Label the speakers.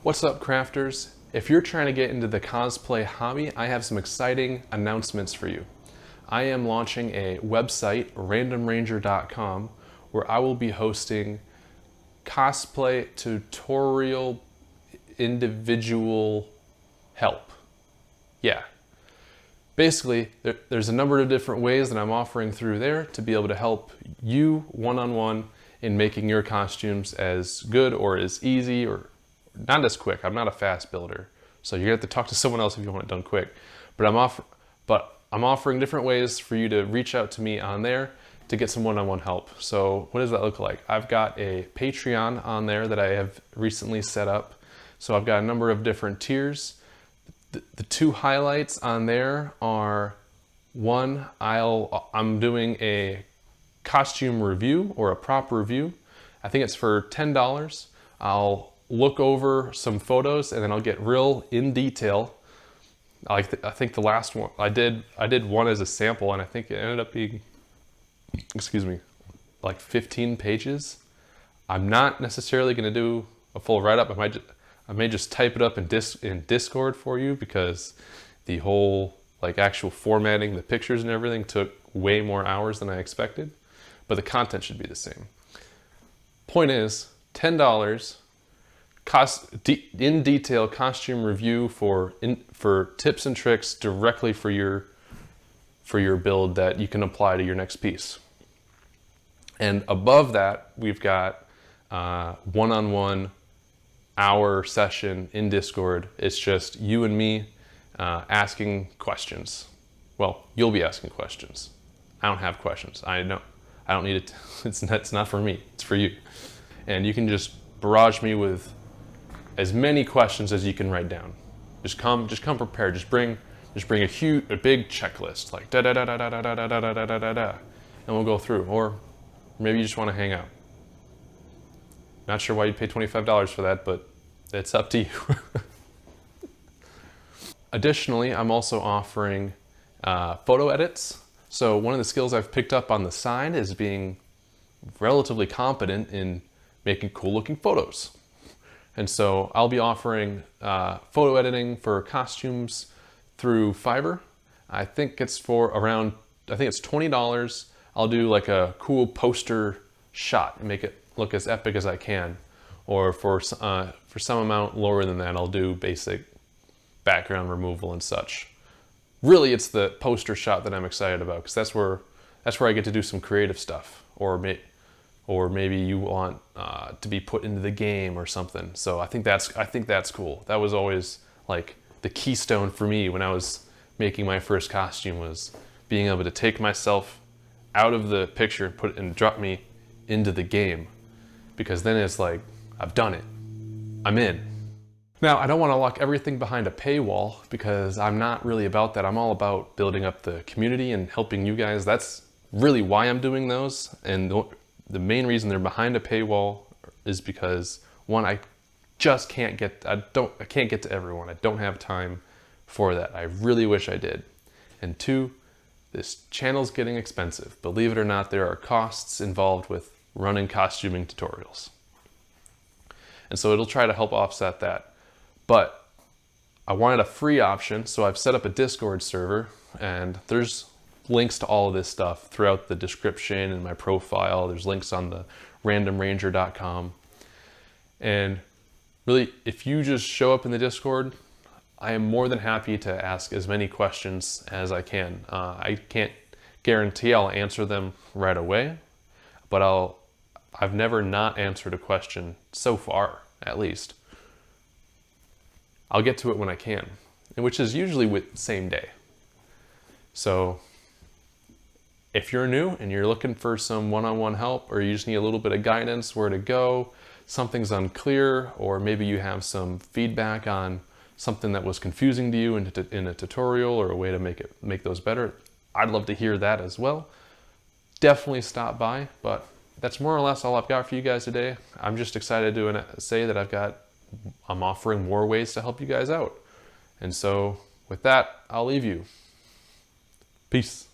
Speaker 1: What's up, crafters? If you're trying to get into the cosplay hobby, I have some exciting announcements for you. I am launching a website, randomranger.com, where I will be hosting cosplay tutorial individual help. Yeah. Basically, there's a number of different ways that I'm offering through there to be able to help you one-on-one in making your costumes as good or as easy or not as quick. I'm not a fast builder, so you're gonna have to talk to someone else if you want it done quick. But I'm offering different ways for you to reach out to me on there to get some one-on-one help. So what does that look like? I've got a Patreon on there that I have recently set up. So I've got a number of different tiers. The two highlights on there are, one, I'm doing a costume review or a prop review. I think it's for $10. I'll look over some photos and then I'll get real in detail. I think the last one I did one as a sample, and I think it ended up being, excuse me, like 15 pages. I'm not necessarily going to do a full write-up. I may just type it up in Discord for you, because the whole like actual formatting, the pictures and everything took way more hours than I expected, but the content should be the same. Point is, $10, in detail costume review for tips and tricks directly for your build that you can apply to your next piece. And above that, we've got one-on-one hour session in Discord. It's just you and me asking questions. Well, you'll be asking questions. I don't have questions. I don't need it. It's not for me. It's for you. And you can just barrage me with as many questions as you can write down. Just come prepared. Just bring a big checklist, like da da da da da da da da da da da da, and we'll go through. Or maybe you just want to hang out. Not sure why you'd pay $25 for that, but it's up to you. Additionally, I'm also offering photo edits. So one of the skills I've picked up on the side is being relatively competent in making cool looking photos. And so I'll be offering photo editing for costumes through Fiverr. I think it's $20. I'll do like a cool poster shot and make it look as epic as I can. Or for some amount lower than that, I'll do basic background removal and such. Really, it's the poster shot that I'm excited about, because that's where I get to do some creative stuff. Or maybe you want to be put into the game or something. So I think that's cool. That was always like the keystone for me when I was making my first costume, was being able to take myself out of the picture and drop me into the game, because then it's like, I've done it. I'm in. Now, I don't want to lock everything behind a paywall, because I'm not really about that. I'm all about building up the community and helping you guys. That's really why I'm doing those. And the main reason they're behind a paywall is because, one, I can't get to everyone. I don't have time for that. I really wish I did. And two, this channel's getting expensive. Believe it or not, there are costs involved with running costuming tutorials. And so it'll try to help offset that. But I wanted a free option, so I've set up a Discord server, and there's links to all of this stuff throughout the description and my profile. There's links on the randomranger.com. And really, if you just show up in the Discord, I am more than happy to ask as many questions as I can. I can't guarantee I'll answer them right away, but I've never not answered a question so far, at least. I'll get to it when I can, which is usually with same day. So if you're new and you're looking for some one-on-one help, or you just need a little bit of guidance where to go, something's unclear, or maybe you have some feedback on something that was confusing to you in a tutorial, or a way to make those better, I'd love to hear that as well. Definitely stop by. But that's more or less all I've got for you guys today. I'm just excited to say that I'm offering more ways to help you guys out. And so with that, I'll leave you. Peace.